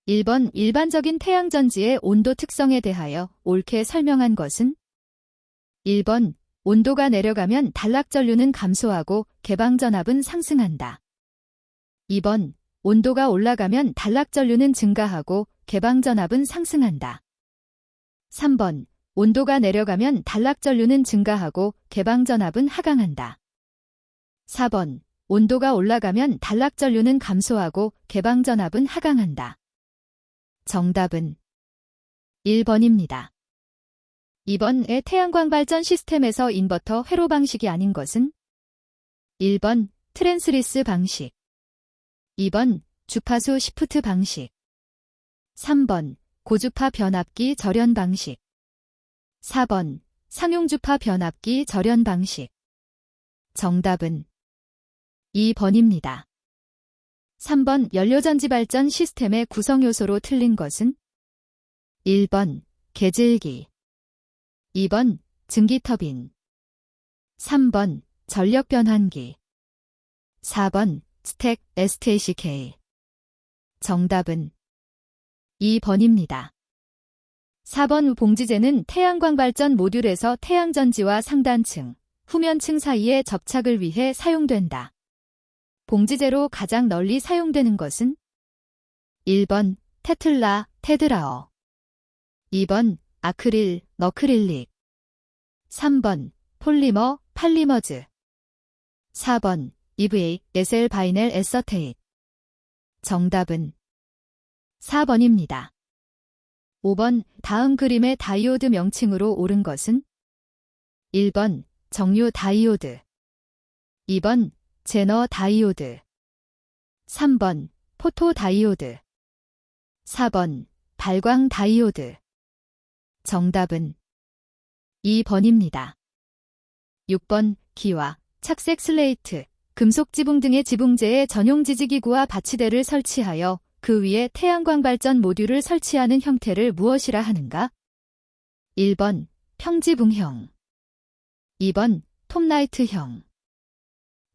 1번 일반적인 태양전지의 온도 특성에 대하여 옳게 설명한 것은? 1번 온도가 내려가면 단락전류는 감소하고 개방전압은 상승한다. 2번 온도가 올라가면 단락전류는 증가하고 개방전압은 상승한다. 3번 온도가 내려가면 단락전류는 증가하고 개방전압은 하강한다. 4번 온도가 올라가면 단락전류는 감소하고 개방전압은 하강한다. 정답은 1번입니다. 2번의 태양광 발전 시스템에서 인버터 회로 방식이 아닌 것은? 1번 트랜스리스 방식, 2번 주파수 시프트 방식, 3번 고주파 변압기 절연 방식, 4번 상용주파 변압기 절연 방식. 정답은 2번입니다. 3번 연료전지 발전 시스템의 구성 요소로 틀린 것은? 1번 계질기, 2번 증기터빈, 3번 전력변환기, 4번 스택 STACK. 정답은 2번입니다. 4번 봉지재는 태양광 발전 모듈에서 태양전지와 상단층, 후면층 사이의 접착을 위해 사용된다. 봉지재로 가장 널리 사용되는 것은? 1번 테틀라, 테드라어, 2번 아크릴, 너크릴릭, 3번 폴리머, 팔리머즈, 4번 EVA, 에셀 바이넬 에서테잇. 정답은 4번입니다. 5번 다음 그림의 다이오드 명칭으로 옳은 것은? 1번 정유 다이오드, 2번 제너 다이오드, 3번 포토 다이오드, 4번 발광 다이오드. 정답은 2번입니다. 6번 기와, 착색 슬레이트, 금속 지붕 등의 지붕재에 전용 지지기구와 받치대를 설치하여 그 위에 태양광 발전 모듈을 설치하는 형태를 무엇이라 하는가? 1번 평지붕형, 2번 톱라이트형,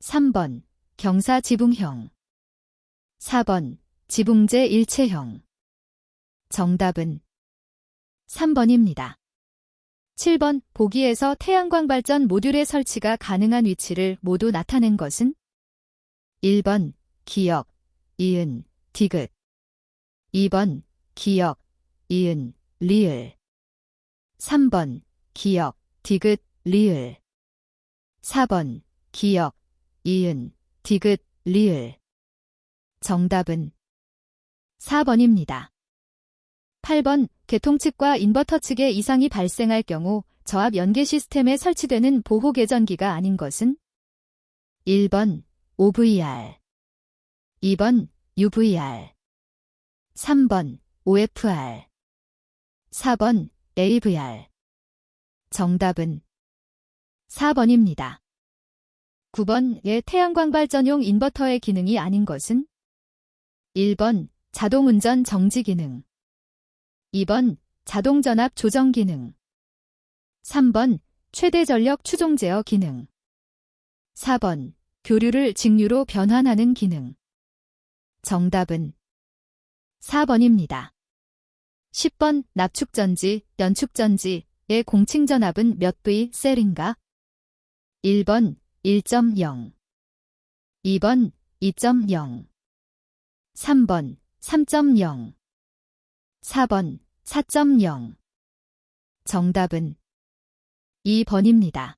3번 경사지붕형, 4번 지붕재 일체형. 정답은 3번입니다. 7번 보기에서 태양광 발전 모듈의 설치가 가능한 위치를 모두 나타낸 것은? 1번 기역, 이은, 디귿, 2번 기역, 이은, 리을, 3번 기역, 디귿, 리을, 4번 기역, 이은, 디귿, 리을. 정답은 4번입니다. 8번 계통 측과 인버터 측에 이상이 발생할 경우 저압 연계 시스템에 설치되는 보호 계전기가 아닌 것은? 1번 OVR, 2번 UVR, 3번 OFR, 4번 AVR. 정답은 4번입니다. 9번의 태양광 발전용 인버터의 기능이 아닌 것은? 1번 자동운전 정지 기능, 2번 자동전압 조정 기능, 3번 최대 전력 추종 제어 기능, 4번 교류를 직류로 변환하는 기능. 정답은 4번입니다. 10번 납축전지, 연축전지의 공칭전압은 몇 V 셀인가? 1번 1.0, 2번 2.0, 3번 3.0, 4번 4.0. 정답은 2번입니다.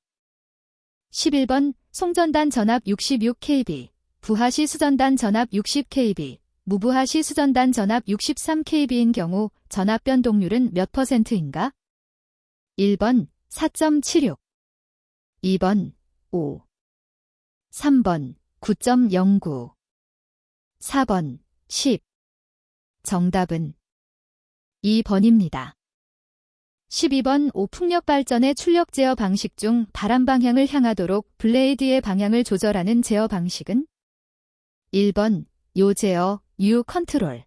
11번 송전단 전압 66kV, 부하시 수전단 전압 60kV, 무부하시 수전단 전압 63kV인 경우 전압 변동률은 몇 %인가? 1번 4.76, 2번 5, 3번 9.09, 4번 10. 정답은 2번입니다. 12번 오풍력 발전의 출력 제어 방식 중 바람 방향을 향하도록 블레이드의 방향을 조절하는 제어 방식은? 1번 요 제어, U 컨트롤,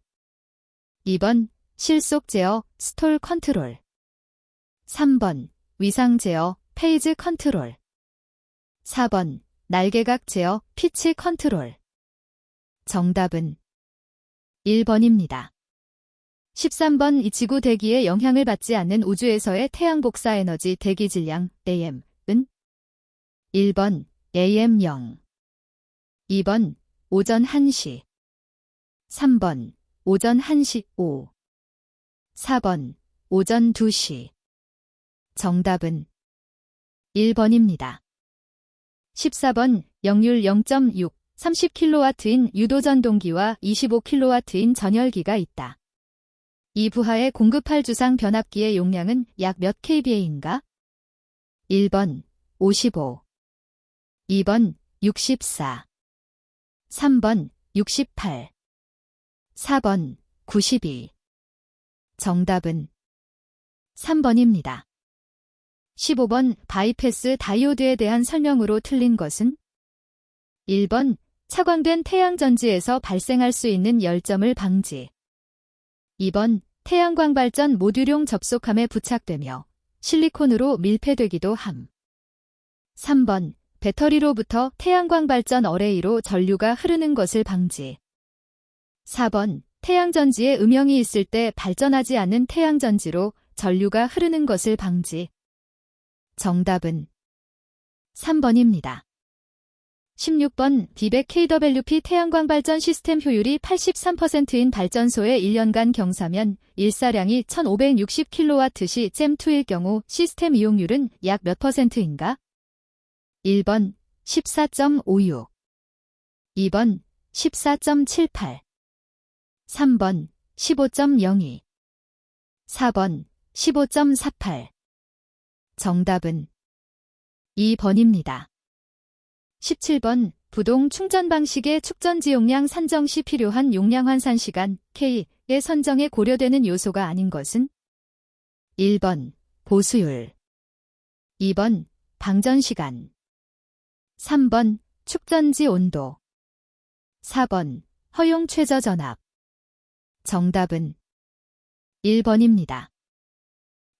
2번 실속 제어, 스톨 컨트롤, 3번 위상 제어, 페이즈 컨트롤, 4번 날개각 제어, 피치 컨트롤. 정답은 1번입니다. 13번 이 지구 대기의 영향을 받지 않는 우주에서의 태양 복사 에너지 대기 질량 AM은 1번 AM 0, 2번 오전 1시, 3번 오전 1시 5, 4번 오전 2시. 정답은 1번입니다. 14번 역률 0.6, 30kW인 유도전동기와 25kW인 전열기가 있다. 이 부하에 공급할 주상 변압기의 용량은 약 몇 kVA인가? 1번 55, 2번 64, 3번 68, 4번 92. 정답은 3번입니다. 15번 바이패스 다이오드에 대한 설명으로 틀린 것은? 1번 차광된 태양전지에서 발생할 수 있는 열점을 방지. 2번 태양광 발전 모듈용 접속함에 부착되며 실리콘으로 밀폐되기도 함. 3번 배터리로부터 태양광 발전 어레이로 전류가 흐르는 것을 방지. 4번 태양전지에 음영이 있을 때 발전하지 않는 태양전지로 전류가 흐르는 것을 방지. 정답은 3번입니다. 16번 B100kWp 태양광 발전 시스템 효율이 83%인 발전소의 1년간 경사면 일사량이 1560kW 시 잼2일 경우 시스템 이용률은 약 몇 %인가? 1번 14.56, 2번 14.78, 3번 15.02, 4번 15.48. 정답은 2번입니다. 17번 부동 충전 방식의 축전지 용량 산정 시 필요한 용량 환산 시간 K의 선정에 고려되는 요소가 아닌 것은? 1번 보수율, 2번 방전 시간, 3번 축전지 온도, 4번 허용 최저 전압. 정답은 1번입니다.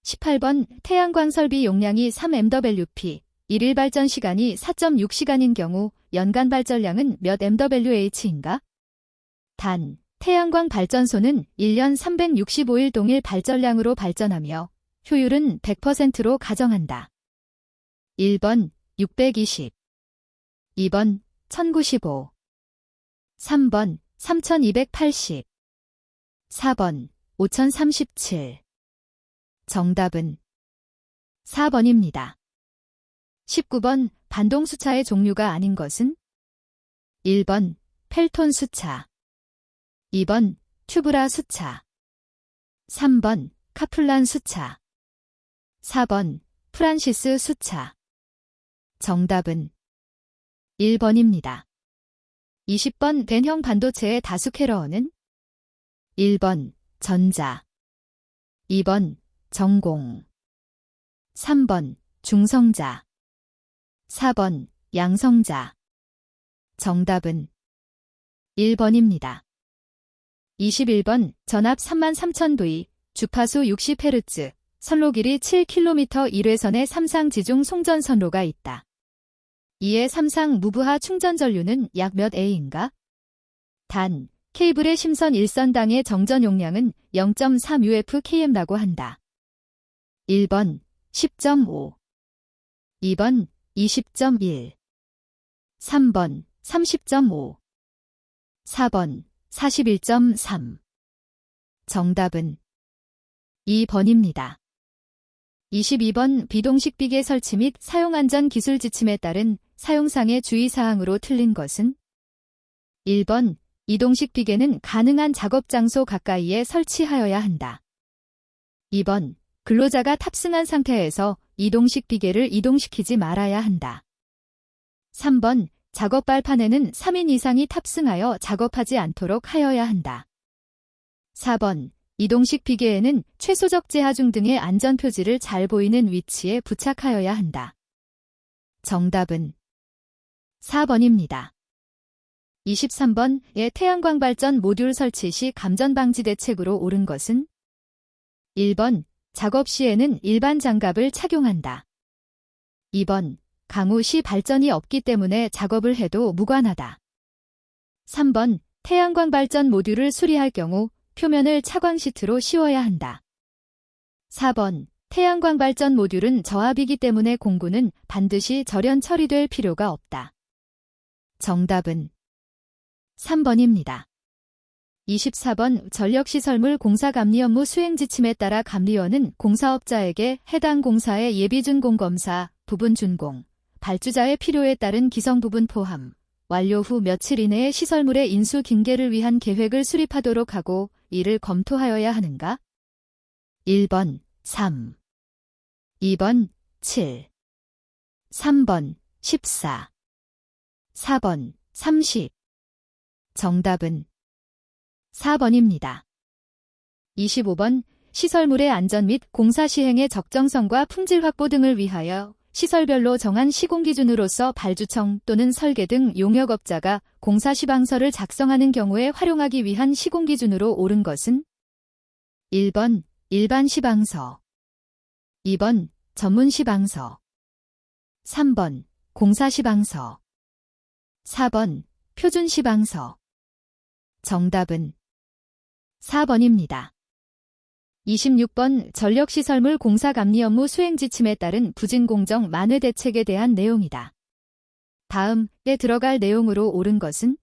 18번 태양광 설비 용량이 3MWp, 일일 발전 시간이 4.6시간인 경우 연간 발전량은 몇 MWh인가? 단, 태양광 발전소는 1년 365일 동일 발전량으로 발전하며 효율은 100%로 가정한다. 1번 620, 2번 1095, 3번 3280, 4번 5037. 정답은 4번입니다. 19번 반동 수차의 종류가 아닌 것은? 1번 펠톤 수차, 2번 튜브라 수차, 3번 카플란 수차, 4번 프란시스 수차. 정답은 1번입니다. 20번 벤형 반도체의 다수 캐러어는? 1번 전자, 2번 전공, 3번 중성자, 4번 양성자. 정답은 1번입니다. 21번 전압 33,000V, 주파수 60Hz, 선로 길이 7km 1회선의 삼상지중 송전 선로가 있다. 이에 삼상 무부하 충전 전류는 약 몇 A인가? 단, 케이블의 심선 1선당의 정전 용량은 0.3UF/km라고 한다. 1번 10.5, 2번 20.1, 3번 30.5, 4번 41.3. 정답은 2번입니다. 22번 비동식 비계 설치 및 사용안전 기술 지침에 따른 사용상의 주의사항으로 틀린 것은? 1번 이동식 비계는 가능한 작업 장소 가까이에 설치하여야 한다. 2번 근로자가 탑승한 상태에서 이동식 비계를 이동시키지 말아야 한다. 3번 작업 발판에는 3인 이상이 탑승하여 작업하지 않도록 하여야 한다. 4번 이동식 비계에는 최소적 제하중 등의 안전표지를 잘 보이는 위치에 부착하여야 한다. 정답은 4번입니다. 23번의 태양광 발전 모듈 설치 시 감전 방지 대책으로 옳은 것은? 1번 작업 시에는 일반 장갑을 착용한다. 2번 강우 시 발전이 없기 때문에 작업을 해도 무관하다. 3번 태양광 발전 모듈을 수리할 경우 표면을 차광 시트로 씌워야 한다. 4번 태양광 발전 모듈은 저압이기 때문에 공구는 반드시 절연 처리될 필요가 없다. 정답은 3번입니다. 24번 전력시설물 공사 감리 업무 수행 지침에 따라 감리원은 공사업자에게 해당 공사의 예비 준공 검사, 부분 준공, 발주자의 필요에 따른 기성 부분 포함, 완료 후 며칠 이내에 시설물의 인수 징계를 위한 계획을 수립하도록 하고 이를 검토하여야 하는가? 1번 3, 2번 7, 3번 14, 4번 30. 정답은 4번입니다. 25번 시설물의 안전 및 공사 시행의 적정성과 품질 확보 등을 위하여 시설별로 정한 시공 기준으로서 발주청 또는 설계 등 용역업자가 공사 시방서를 작성하는 경우에 활용하기 위한 시공 기준으로 옳은 것은 1번 일반 시방서, 2번 전문 시방서, 3번 공사 시방서, 4번 표준 시방서. 정답은 4번입니다. 26번 전력시설물 공사 감리 업무 수행 지침에 따른 부진공정 만회 대책에 대한 내용이다. 다음에 들어갈 내용으로 옳은 것은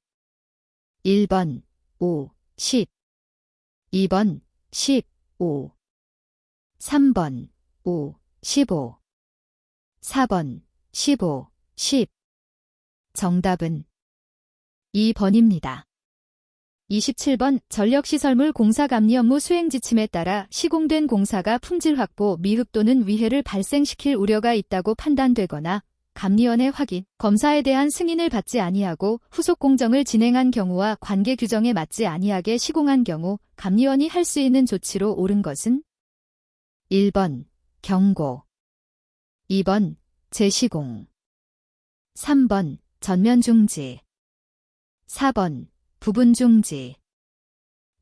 1번 5, 10, 2번 15, 3번 5, 15, 4번 15, 10. 정답은 2번입니다. 27번 전력시설물 공사 감리 업무 수행 지침에 따라 시공된 공사가 품질 확보 미흡 또는 위해를 발생시킬 우려가 있다고 판단되거나 감리원의 확인, 검사에 대한 승인을 받지 아니하고 후속 공정을 진행한 경우와 관계 규정에 맞지 아니하게 시공한 경우 감리원이 할 수 있는 조치로 옳은 것은 1번 경고, 2번 재시공, 3번 전면 중지, 4번 부분 중지.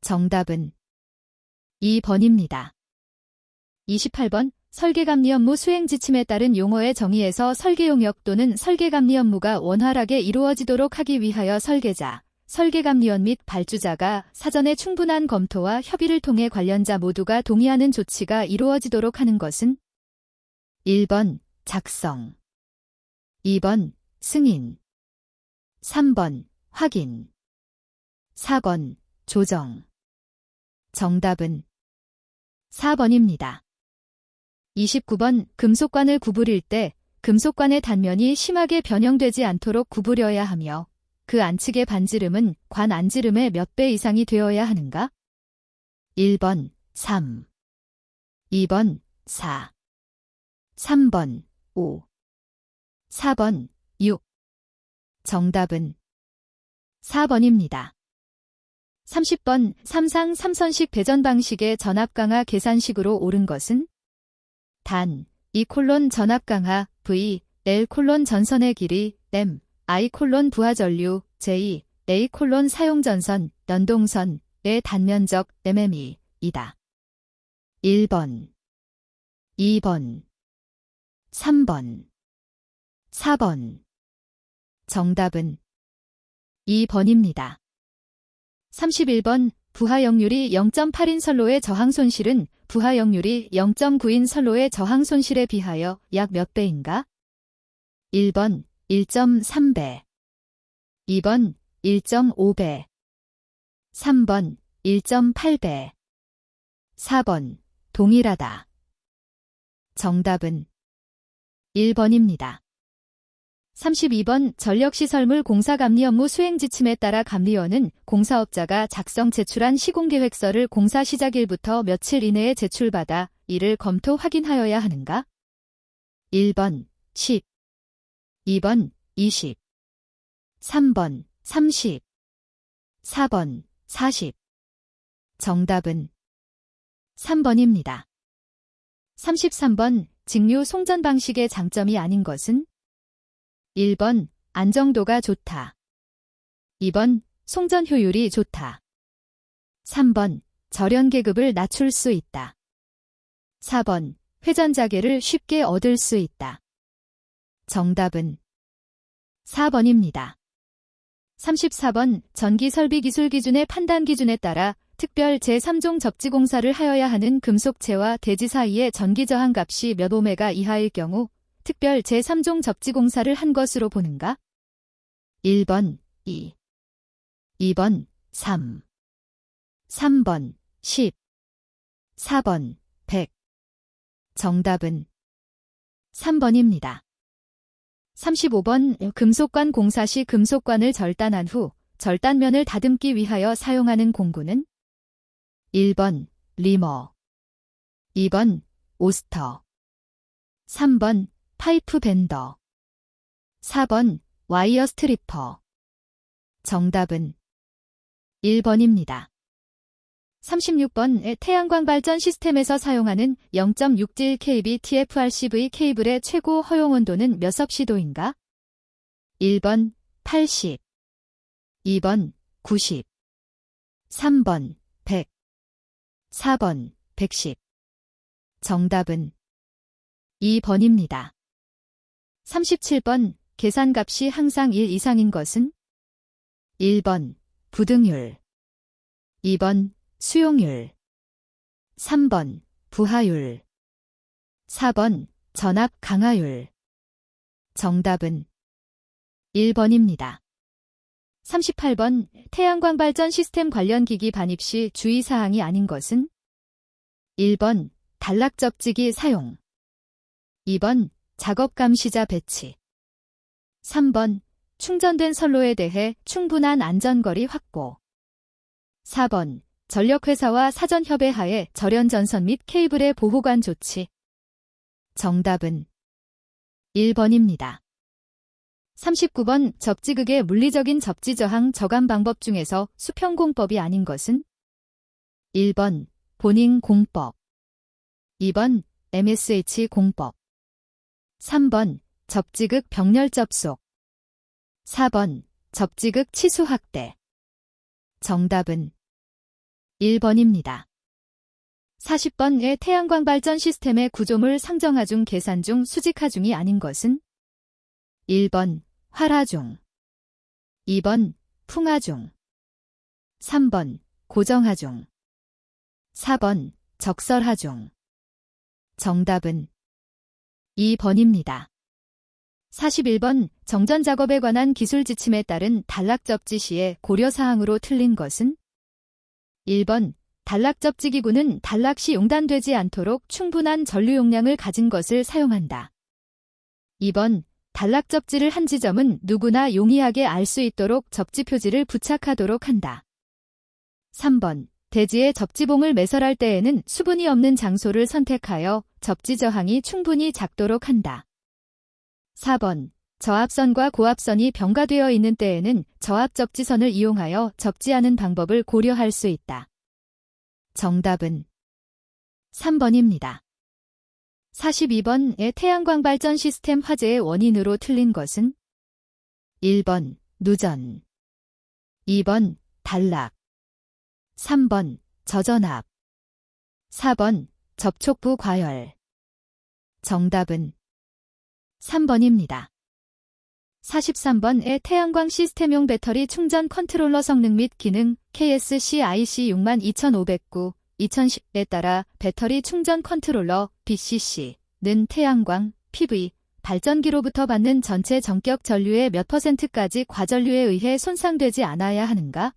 정답은 2번입니다. 28번 설계감리 업무 수행 지침에 따른 용어의 정의에서 설계용역 또는 설계감리 업무가 원활하게 이루어지도록 하기 위하여 설계자, 설계감리원 및 발주자가 사전에 충분한 검토와 협의를 통해 관련자 모두가 동의하는 조치가 이루어지도록 하는 것은 1번 작성, 2번 승인, 3번 확인, 4번 조정. 정답은 4번입니다. 29번 금속관을 구부릴 때 금속관의 단면이 심하게 변형되지 않도록 구부려야 하며 그 안측의 반지름은 관 안지름의 몇 배 이상이 되어야 하는가? 1번 3, 2번 4, 3번 5, 4번 6. 정답은 4번입니다. 30번 삼상 3선식 배전 방식의 전압 강화 계산식으로 옳은 것은 단, E 전압 강화, V, L 전선의 길이, M, I 부하 전류, J, A 사용 전선, 연동선의 단면적, MME, 이다. 1번, 2번, 3번, 4번. 정답은 2번입니다. 31번 부하 역률이 0.8인 선로의 저항 손실은 부하 역률이 0.9인 선로의 저항 손실에 비하여 약 몇 배인가? 1번 1.3배, 2번 1.5배, 3번 1.8배, 4번 동일하다. 정답은 1번입니다. 32번 전력시설물 공사 감리 업무 수행 지침에 따라 감리원은 공사업자가 작성 제출한 시공계획서를 공사 시작일부터 며칠 이내에 제출받아 이를 검토 확인하여야 하는가? 1번 10, 2번 20, 3번 30, 4번 40. 정답은 3번입니다. 33번 직류 송전 방식의 장점이 아닌 것은 1번 안정도가 좋다, 2번 송전 효율이 좋다, 3번 절연 계급을 낮출 수 있다, 4번 회전 자계를 쉽게 얻을 수 있다. 정답은 4번입니다. 34번 전기 설비 기술 기준의 판단 기준에 따라 특별 제3종 접지공사를 하여야 하는 금속체와 대지 사이의 전기저항 값이 몇 오메가 이하일 경우 특별 제3종 접지공사를 한 것으로 보는가? 1번 2, 2번 3, 3번 10, 4번 100. 정답은 3번입니다. 35번 금속관 공사 시 금속관을 절단한 후 절단면을 다듬기 위하여 사용하는 공구는 1번 리머, 2번 오스터, 3번 파이프 밴더, 4번 와이어 스트리퍼. 정답은 1번입니다. 36번 태양광 발전 시스템에서 사용하는 0.671kV TFRCV 케이블의 최고 허용 온도는 몇 섭씨도인가? 1번 80, 2번 90, 3번 100, 4번 110. 정답은 2번입니다. 37번 계산값이 항상 1 이상인 것은? 1번 부등율, 2번 수용율, 3번 부하율, 4번 전압 강하율. 정답은 1번입니다. 38번 태양광 발전 시스템 관련 기기 반입 시 주의사항이 아닌 것은? 1번 단락 접지기 사용, 2번 작업 감시자 배치, 3번 충전된 선로에 대해 충분한 안전거리 확보, 4번 전력회사와 사전 협의하에 절연 전선 및 케이블의 보호관 조치. 정답은 1번입니다. 39번 접지극의 물리적인 접지 저항 저감 방법 중에서 수평공법이 아닌 것은? 1번 보닝 공법, 2번 MSH 공법, 3번 접지극 병렬 접속, 4번 접지극 치수 확대. 정답은 1번입니다. 40번의 태양광 발전 시스템의 구조물 상정하중 계산중 수직하중이 아닌 것은? 1번 활하중, 2번 풍하중, 3번 고정하중, 4번 적설하중. 정답은 2번입니다. 41번 정전 작업에 관한 기술 지침에 따른 단락 접지 시에 고려사항으로 틀린 것은? 1번 단락 접지 기구는 단락 시 용단되지 않도록 충분한 전류 용량을 가진 것을 사용한다. 2번 단락 접지를 한 지점은 누구나 용이하게 알 수 있도록 접지 표지를 부착하도록 한다. 3번 대지에 접지봉을 매설할 때에는 수분이 없는 장소를 선택하여 접지 저항이 충분히 작도록 한다. 4번 저압선과 고압선이 병가되어 있는 때에는 저압 접지선을 이용하여 접지하는 방법을 고려할 수 있다. 정답은 3번입니다. 42번의 태양광 발전 시스템 화재의 원인으로 틀린 것은? 1번 누전, 2번 단락, 3번 저전압, 4번 접촉부 과열. 정답은 3번입니다. 43번의 태양광 시스템용 배터리 충전 컨트롤러 성능 및 기능 KSC-IC 62509, 2010에 따라 배터리 충전 컨트롤러 BCC는 태양광, PV, 발전기로부터 받는 전체 전격 전류의 몇 %까지 과전류에 의해 손상되지 않아야 하는가?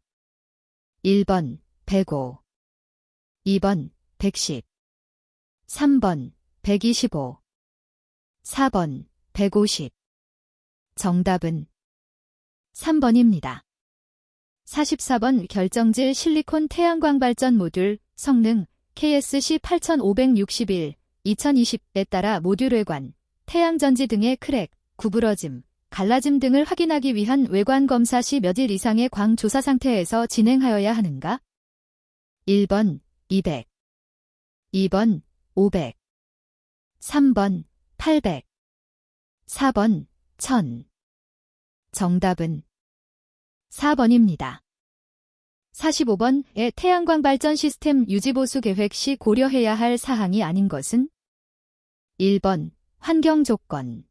1번 105, 2번 110, 3번 125, 4번 150. 정답은 3번입니다. 44번 결정질 실리콘 태양광 발전 모듈 성능 KSC 8561, 2020에 따라 모듈 외관, 태양전지 등의 크랙, 구부러짐, 갈라짐 등을 확인하기 위한 외관 검사 시 몇 일 이상의 광 조사 상태에서 진행하여야 하는가? 1번 200, 2번 500, 3번 800, 4번 1000. 정답은 4번입니다. 45번의 태양광 발전 시스템 유지보수 계획 시 고려해야 할 사항이 아닌 것은? 1번 환경 조건,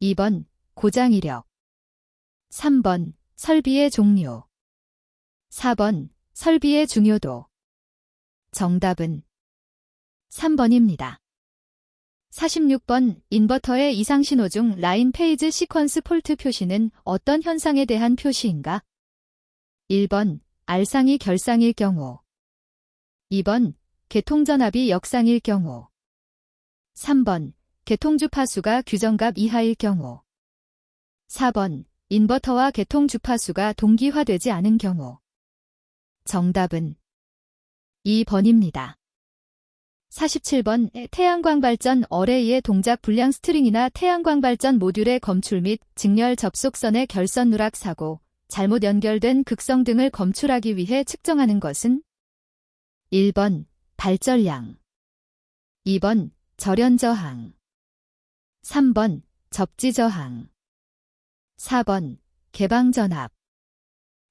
2번 고장 이력, 3번 설비의 종류, 4번 설비의 중요도. 정답은 3번입니다. 46번 인버터의 이상 신호 중 라인 페이즈 시퀀스 폴트 표시는 어떤 현상에 대한 표시인가? 1번 R상이 결상일 경우, 2번 개통전압이 역상일 경우, 3번 개통주파수가 규정값 이하일 경우, 4번 인버터와 개통주파수가 동기화되지 않은 경우. 정답은 2번입니다. 47번 태양광 발전 어레이의 동작 불량 스트링이나 태양광 발전 모듈의 검출 및 직렬 접속선의 결선 누락 사고, 잘못 연결된 극성 등을 검출하기 위해 측정하는 것은 1번 발전량, 2번 절연 저항, 3번 접지 저항, 4번 개방 전압.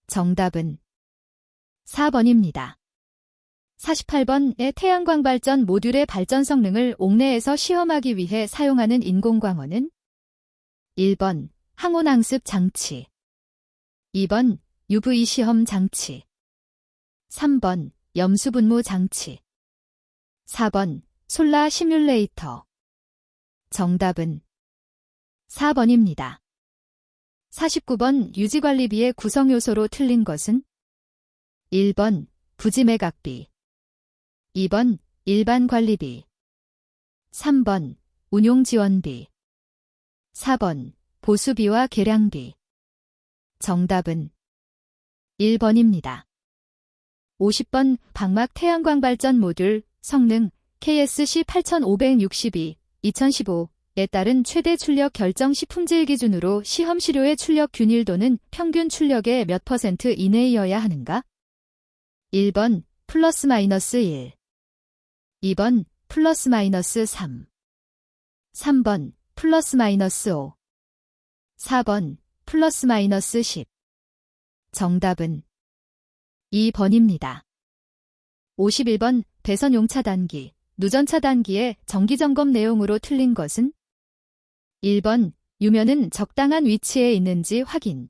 정답은 4번입니다. 48번의 태양광 발전 모듈의 발전 성능을 옥내에서 시험하기 위해 사용하는 인공광원은 1번 항온항습 장치, 2번 UV 시험 장치, 3번 염수분무 장치, 4번 솔라 시뮬레이터. 정답은 4번입니다. 49번 유지관리비의 구성요소로 틀린 것은 1번 부지매각비, 2번 일반 관리비, 3번 운용지원비, 4번 보수비와 계량비. 정답은 1번입니다. 50번 방막 태양광 발전 모듈 성능 KSC 8562 2015에 따른 최대 출력 결정 시 품질 기준으로 시험 시료의 출력 균일도는 평균 출력의 몇 % 이내이어야 하는가? 1번 플러스 마이너스 1, 2번 플러스 마이너스 3, 3번 플러스 마이너스 5, 4번 플러스 마이너스 10. 정답은 2번입니다. 51번 배선용 차단기, 누전 차단기의 정기점검 내용으로 틀린 것은 1번 유면은 적당한 위치에 있는지 확인,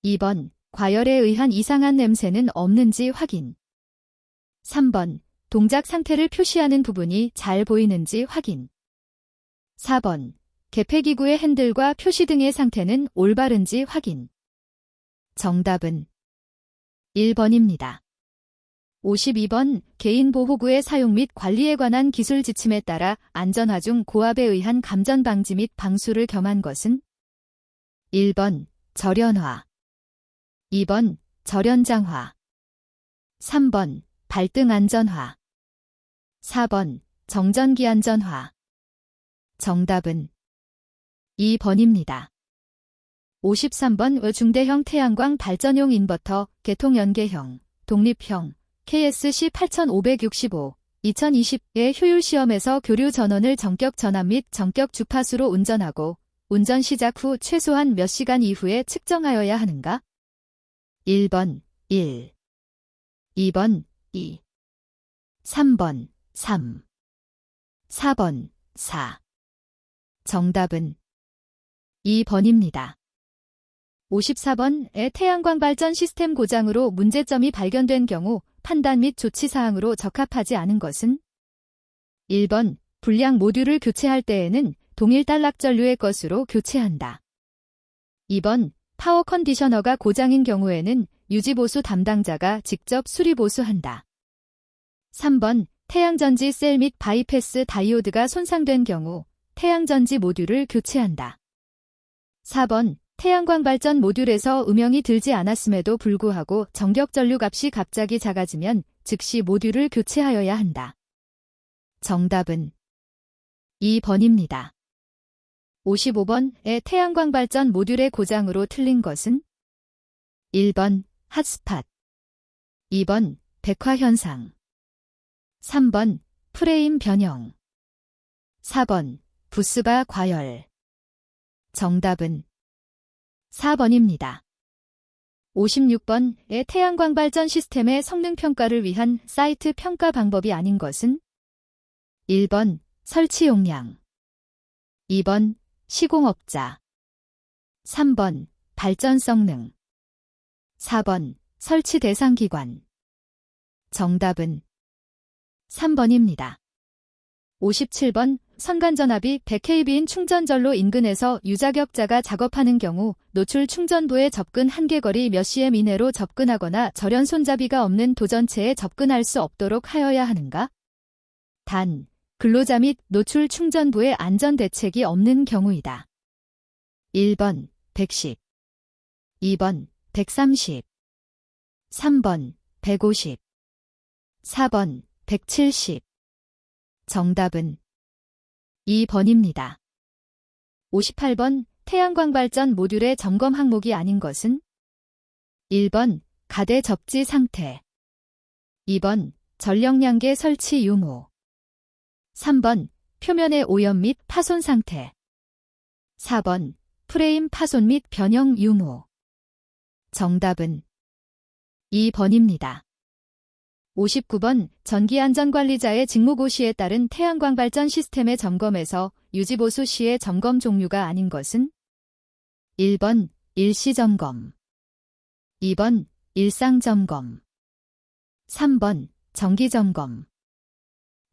2번 과열에 의한 이상한 냄새는 없는지 확인, 3번 동작 상태를 표시하는 부분이 잘 보이는지 확인, 4번 개폐기구의 핸들과 표시 등의 상태는 올바른지 확인. 정답은 1번입니다. 52번 개인보호구의 사용 및 관리에 관한 기술 지침에 따라 안전화 중 고압에 의한 감전 방지 및 방수를 겸한 것은 1번 절연화, 2번 절연장화, 3번 발등 안전화, 4번 정전기 안전화. 정답은 2번입니다. 53번 중대형 태양광 발전용 인버터 개통 연계형, 독립형 KSC 8565 2020의 효율 시험에서 교류 전원을 전격 전압 및 전격 주파수로 운전하고 운전 시작 후 최소한 몇 시간 이후에 측정하여야 하는가? 1번 1, 2번 2, 3번 3, 4번 4. 정답은 2번입니다. 54번의 태양광 발전 시스템 고장으로 문제점이 발견된 경우 판단 및 조치사항으로 적합하지 않은 것은 1번 불량 모듈을 교체할 때에는 동일 단락 전류의 것으로 교체한다. 2번 파워 컨디셔너가 고장인 경우에는 유지보수 담당자가 직접 수리보수한다. 3번 태양전지 셀 및 바이패스 다이오드가 손상된 경우 태양전지 모듈을 교체한다. 4번 태양광 발전 모듈에서 음영이 들지 않았음에도 불구하고 전격 전류 값이 갑자기 작아지면 즉시 모듈을 교체하여야 한다. 정답은 2번입니다. 55번의 태양광 발전 모듈의 고장으로 틀린 것은 1번 핫스팟, 2번 백화현상, 3번 프레임 변형, 4번 부스바 과열. 정답은 4번입니다. 56번의 태양광 발전 시스템의 성능 평가를 위한 사이트 평가 방법이 아닌 것은 1번 설치 용량, 2번 시공업자, 3번 발전 성능, 4번 설치 대상 기관. 정답은 3번입니다. 57번 선간전압이 100kV인 충전전로 인근에서 유자격자가 작업하는 경우 노출 충전부에 접근 한계거리 몇 cm 이내로 접근하거나 절연 손잡이가 없는 도전체에 접근할 수 없도록 하여야 하는가? 단, 근로자 및 노출 충전부에 안전대책이 없는 경우이다. 1번 110, 2번 130, 3번 150, 4번 170. 정답은 2번입니다. 58번 태양광 발전 모듈의 점검 항목이 아닌 것은 1번 가대 접지 상태, 2번 전력량계 설치 유무, 3번 표면의 오염 및 파손 상태, 4번 프레임 파손 및 변형 유무. 정답은 2번입니다. 59번 전기안전관리자의 직무고시에 따른 태양광 발전 시스템의 점검에서 유지보수 시의 점검 종류가 아닌 것은 1번 일시점검, 2번 일상점검, 3번 정기점검,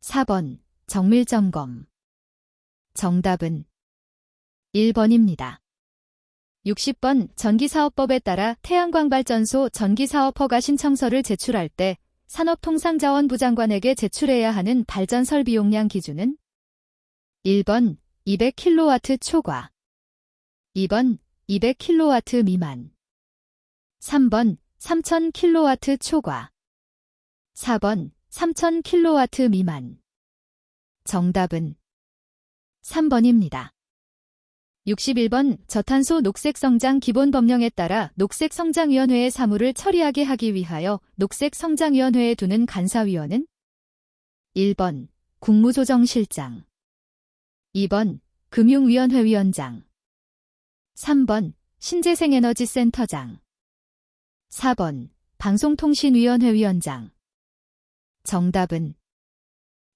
4번 정밀점검. 정답은 1번입니다. 60번 전기사업법에 따라 태양광발전소 전기사업 허가 신청서를 제출할 때 산업통상자원부 장관에게 제출해야 하는 발전설 비용량 기준은 1번 200kW 초과, 2번 200kW 미만, 3번 3000kW 초과, 4번 3000kW 미만. 정답은 3번입니다. 61번 저탄소 녹색성장 기본법령에 따라 녹색성장위원회의 사무를 처리하게 하기 위하여 녹색성장위원회에 두는 간사위원은 1번 국무조정실장, 2번 금융위원회 위원장, 3번 신재생에너지센터장, 4번 방송통신위원회 위원장. 정답은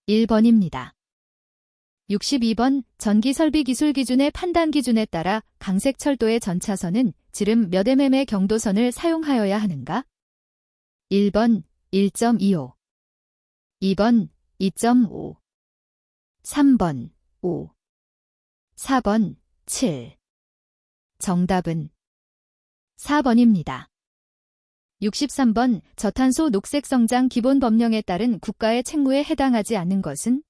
1번입니다. 62번 전기설비기술기준의 판단기준에 따라 강색철도의 전차선은 지름 몇 mm의 경도선을 사용하여야 하는가? 1번 1.25, 2번 2.5, 3번 5, 4번 7. 정답은 4번입니다. 63번 저탄소 녹색성장 기본법령에 따른 국가의 책무에 해당하지 않는 것은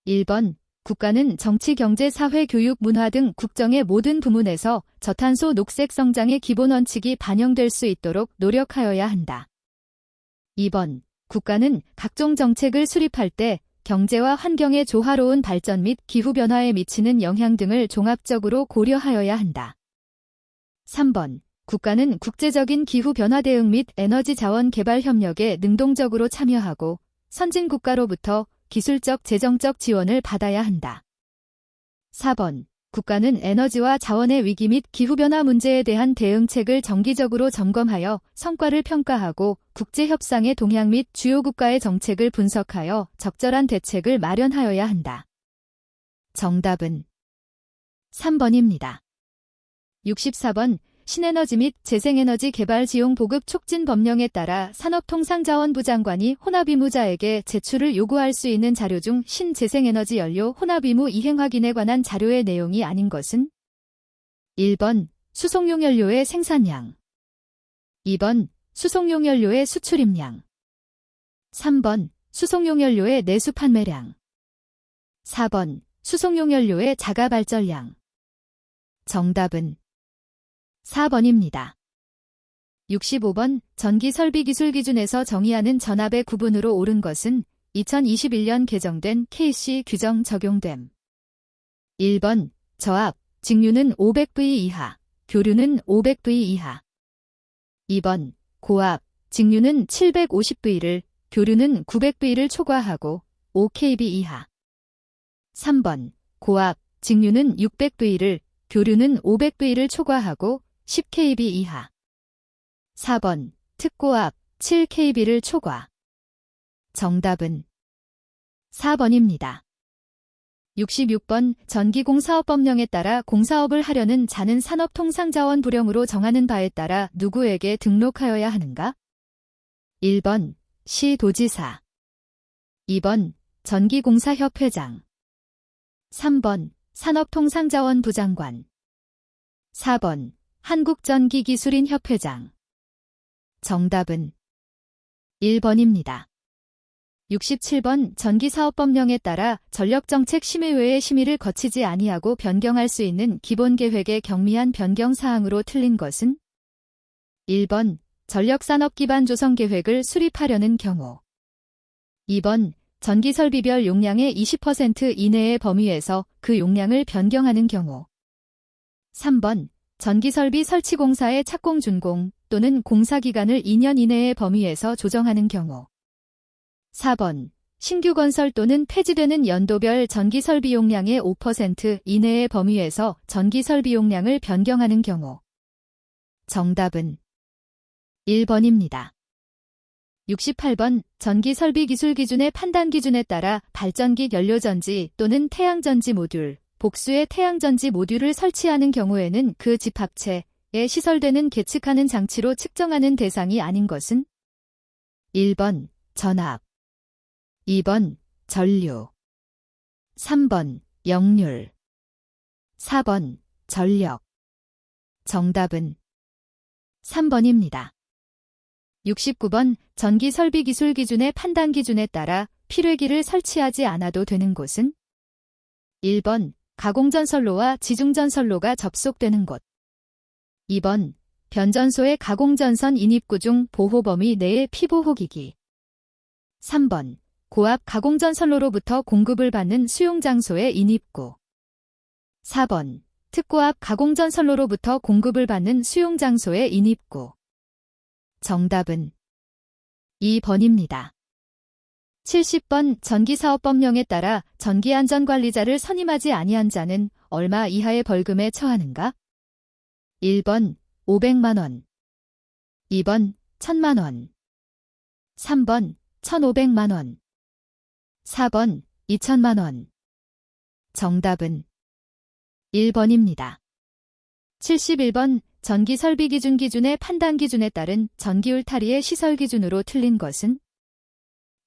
1번 국가는 정치, 경제, 사회, 교육, 문화 등 국정의 모든 부문에서 저탄소 녹색 성장의 기본 원칙이 반영될 수 있도록 노력하여야 한다. 2번 국가는 각종 정책을 수립할 때 경제와 환경의 조화로운 발전 및 기후변화에 미치는 영향 등을 종합적으로 고려하여야 한다. 3번 국가는 국제적인 기후변화 대응 및 에너지 자원 개발 협력에 능동적으로 참여하고 선진국가로부터 기술적, 재정적 지원을 받아야 한다. 4번 국가는 에너지와 자원의 위기 및 기후변화 문제에 대한 대응책을 정기적으로 점검하여 성과를 평가하고 국제협상의 동향 및 주요 국가의 정책을 분석하여 적절한 대책을 마련하여야 한다. 정답은 3번입니다. 64번 신에너지 및 재생에너지 개발 지용 보급 촉진 법령에 따라 산업통상자원부 장관이 혼합의무자에게 제출을 요구할 수 있는 자료 중 신재생에너지 연료 혼합의무 이행 확인에 관한 자료의 내용이 아닌 것은 1번 수송용 연료의 생산량, 2번 수송용 연료의 수출입량, 3번 수송용 연료의 내수 판매량, 4번 수송용 연료의 자가 발전량. 정답은 4번입니다. 65번 전기설비기술 기준에서 정의하는 전압의 구분으로 옳은 것은 2021년 개정된 KC 규정 적용됨. 1번 저압, 직류는 500V 이하, 교류는 500V 이하. 2번 고압, 직류는 750V를, 교류는 900V를 초과하고 5kV 이하. 3번 고압, 직류는 600V를, 교류는 500V를 초과하고 10kV 이하. 4번 특고압 7kV를 초과. 정답은 4번입니다. 66번 전기공사업법령에 따라 공사업을 하려는 자는 산업통상자원 부령으로 정하는 바에 따라 누구에게 등록하여야 하는가? 1번 시도지사, 2번 전기공사협회장, 3번 산업통상자원부 장관, 4번 한국전기기술인협회장. 정답은 1번입니다. 67번 전기사업법령에 따라 전력정책심의회의 심의를 거치지 아니하고 변경할 수 있는 기본계획의 경미한 변경사항으로 틀린 것은 1번 전력산업기반 조성계획을 수립하려는 경우, 2번 전기설비별 용량의 20% 이내의 범위에서 그 용량을 변경하는 경우, 3번 전기설비 설치공사의 착공 준공 또는 공사기간을 2년 이내의 범위에서 조정하는 경우, 4번 신규 건설 또는 폐지되는 연도별 전기설비 용량의 5% 이내의 범위에서 전기설비 용량을 변경하는 경우. 정답은 1번입니다. 68번 전기설비 기술 기준의 판단 기준에 따라 발전기 연료전지 또는 태양전지 모듈, 복수의 태양전지 모듈을 설치하는 경우에는 그 집합체에 시설되는 계측하는 장치로 측정하는 대상이 아닌 것은 1번 전압, 2번 전류, 3번 역률, 4번 전력. 정답은 3번입니다. 69번 전기설비기술 기준의 판단 기준에 따라 필회기를 설치하지 않아도 되는 곳은 1번 가공전선로와 지중전선로가 접속되는 곳, 2번 변전소의 가공전선 인입구 중 보호범위 내의 피보호기기, 3번 고압 가공전선로로부터 공급을 받는 수용장소의 인입구, 4번 특고압 가공전선로로부터 공급을 받는 수용장소의 인입구. 정답은 2번입니다. 70번 전기사업법령에 따라 전기안전관리자를 선임하지 아니한 자는 얼마 이하의 벌금에 처하는가? 1번 500만원, 2번 1000만원, 3번 1500만원, 4번 2000만원. 정답은 1번입니다. 71번 전기설비기준 기준의 판단 기준에 따른 전기울타리의 시설 기준으로 틀린 것은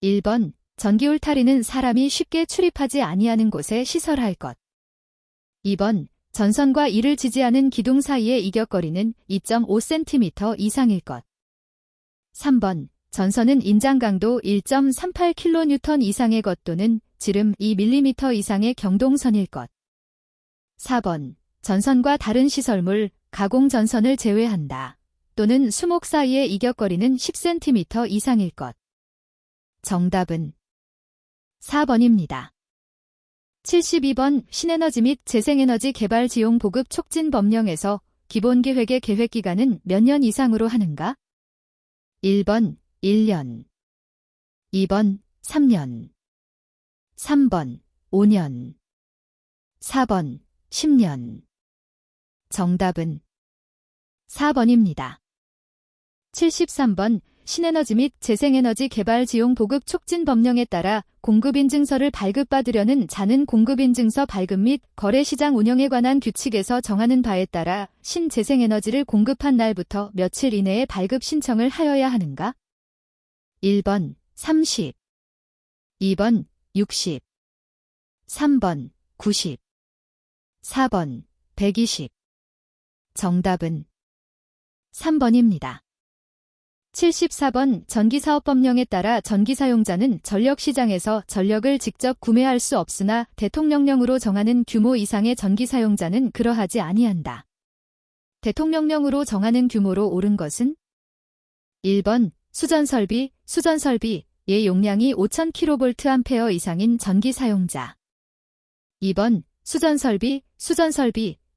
1번 전기울타리는 사람이 쉽게 출입하지 아니하는 곳에 시설할 것, 2번 전선과 이를 지지하는 기둥 사이의 이격거리는 2.5cm 이상일 것, 3번 전선은 인장 강도 1.38kN 이상의 것 또는 지름 2mm 이상의 경동선일 것, 4번 전선과 다른 시설물, 가공전선을 제외한다 또는 수목 사이의 이격거리는 10cm 이상일 것. 정답은 4번입니다. 72번 신에너지 및 재생에너지 개발 지용 보급 촉진 법령에서 기본계획의 계획기간은 몇 년 이상으로 하는가? 1번 1년, 2번 3년, 3번 5년, 4번 10년. 정답은 4번입니다. 73번 신에너지 및 재생에너지 개발 지용 보급 촉진 법령에 따라 공급인증서를 발급받으려는 자는 공급인증서 발급 및 거래시장 운영에 관한 규칙에서 정하는 바에 따라 신재생에너지를 공급한 날부터 며칠 이내에 발급 신청을 하여야 하는가? 1번 30, 2번 60, 3번 90, 4번 120. 정답은 3번입니다. 74번 전기사업법령에 따라 전기사용자는 전력시장에서 전력을 직접 구매할 수 없으나 대통령령으로 정하는 규모 이상의 전기사용자는 그러하지 아니한다. 대통령령으로 정하는 규모로 옳은 것은 1번 수전설비, 의 용량이 5000kVA 이상인 전기사용자, 2번 수전설비,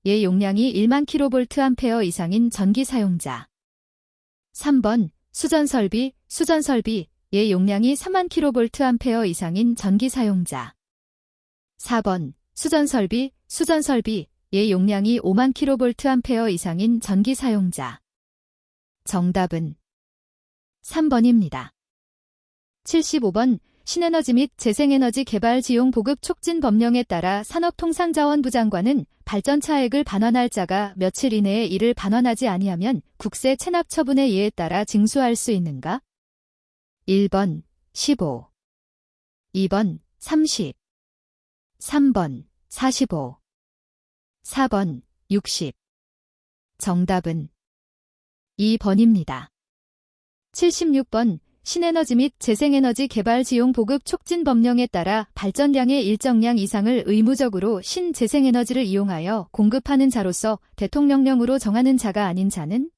의 용량이 1만 kVA 이상인 전기사용자, 3번 수전설비, 의 용량이 3만 kVA 이상인 전기사용자, 4번 수전설비, 의 용량이 5만 kVA 이상인 전기사용자. 정답은 3번입니다. 75번 신에너지 및 재생에너지 개발 지용 보급 촉진 법령에 따라 산업통상자원부 장관은 발전 차액을 반환할 자가 며칠 이내에 이를 반환하지 아니하면 국세 체납 처분의 예에 따라 징수할 수 있는가? 1번 15, 2번 30, 3번 45, 4번 60. 정답은 2번입니다. 76번 신에너지 및 재생에너지 개발 지용 보급 촉진 법령에 따라 발전량의 일정량 이상을 의무적으로 신재생에너지를 이용하여 공급하는 자로서 대통령령으로 정하는 자가 아닌 자는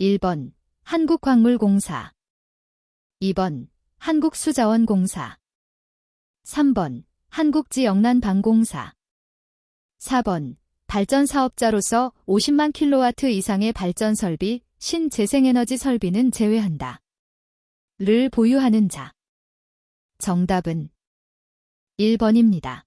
1번 한국광물공사, 2번 한국수자원공사, 3번 한국지역난방공사, 4번 발전사업자로서 50만 킬로와트 이상의 발전설비, 신재생에너지 설비는 제외한다. 를 보유하는 자. 정답은 1번입니다.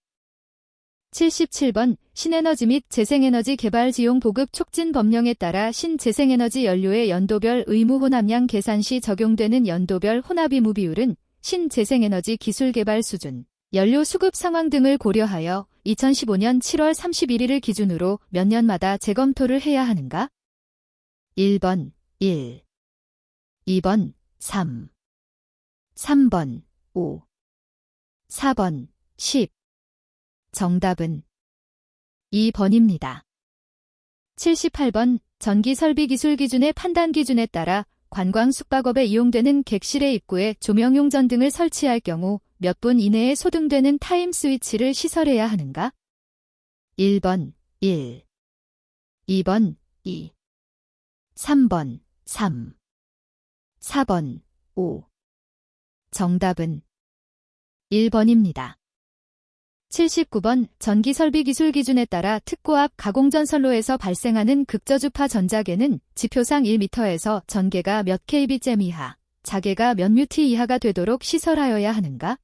77번 신에너지 및 재생에너지 개발 지용 보급 촉진 법령에 따라 신재생에너지 연료의 연도별 의무 혼합량 계산 시 적용되는 연도별 혼합 의무 비율은 신재생에너지 기술 개발 수준, 연료 수급 상황 등을 고려하여 2015년 7월 31일을 기준으로 몇 년마다 재검토를 해야 하는가? 1번 1, 2번 3, 3번 5, 4번 10. 정답은 2번입니다. 78번 전기설비기술 기준의 판단 기준에 따라 관광 숙박업에 이용되는 객실의 입구에 조명용전 등을 설치할 경우 몇 분 이내에 소등되는 타임 스위치를 시설해야 하는가? 1번 1, 2번 2, 3번 3, 4번 5. 정답은 1번입니다. 79번 전기설비 기술 기준에 따라 특고 앞 가공전선로에서 발생하는 극저주파 전자계는 지표상 1m에서 전계가 몇 kB잼 이하, 자계가 몇 뮤티 이하가 되도록 시설하여야 하는가?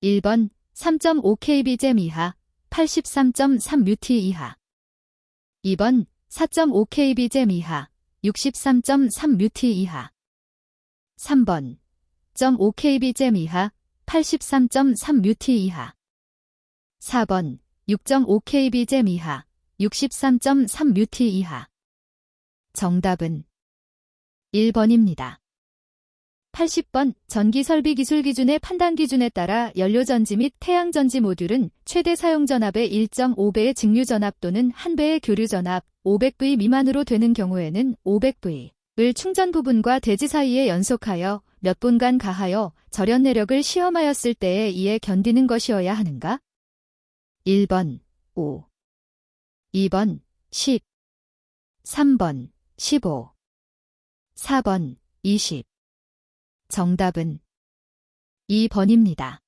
1번 3.5kB잼 이하, 83.3 뮤티 이하, 2번 4.5kB잼 이하, 63.3 뮤티 이하, 3번 0.5kB잼 이하, 83.3 뮤티 이하, 4번 6.5kB잼 이하, 63.3 뮤티 이하. 정답은 1번입니다. 80번 전기설비 기술 기준의 판단 기준에 따라 연료전지 및 태양전지 모듈은 최대 사용전압의 1.5배의 직류전압 또는 1배의 교류전압 500V 미만으로 되는 경우에는 500V을 충전 부분과 대지 사이에 연속하여 몇 분간 가하여 절연 내력을 시험하였을 때에 이에 견디는 것이어야 하는가? 1번 5, 2번 10, 3번 15, 4번 20. 정답은 2번입니다.